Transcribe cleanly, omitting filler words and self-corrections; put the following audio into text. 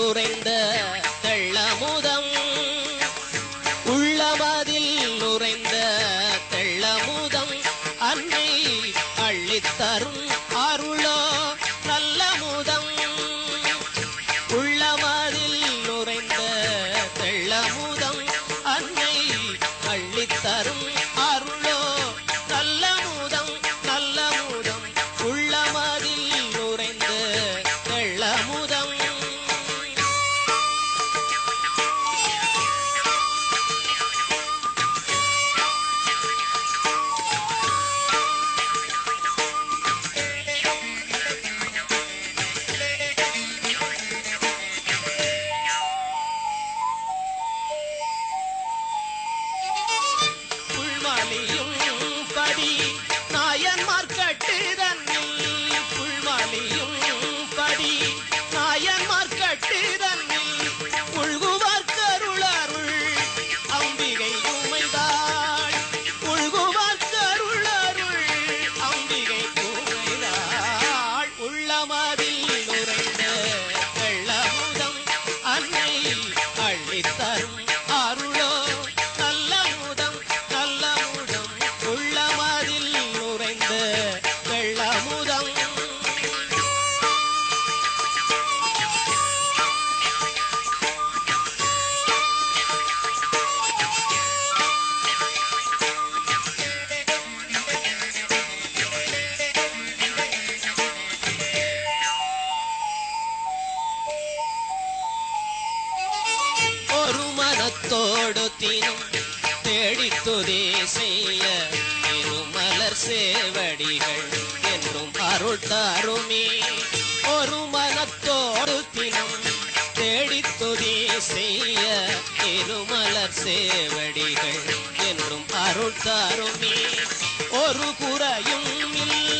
உறைந்த தெள்ளமுதம் உள்ளமதில் உறைந்த தெள்ளமுதம் அன்னை அள்ளித்தரும் அருளோ நல்ல முதம் உள்ளமதில் உறைந்த தெள்ளமுதம் அன்னை அள்ளித்தரும் அருளோ நல்ல முதம் உள்ளமதில் உறைந்த தெள்ளமுதம் நாயன்மார் கட்டுதன்னில் புல்மாலியும் படி நாயன்மார் கட்டுதன்னில் உள்குவார் கருளருள் அம்பிகை உமைதாள் உள்குவார் கருளருள் அம்பிகை உமைதாள் உள்ளமதில் உறைந்த வெள்ளமுதம் அன்னை அள்ளித்தரும் அருளோ நல்ல முதம் உள்ளமதில் உறைந்த வெள்ளமுதம் ஒரு மனத்தோடு தினம் தேடித்துதே செய்ய திருமலர் சேவடிகள் என்றும் அருள் தருமே ஒரு மனத்தோடு தினம் தேடித்துதே செய்ய திருமலர் சேவடிகள் என்றும் அருள் தருமே ஒரு குறையும் இல்லை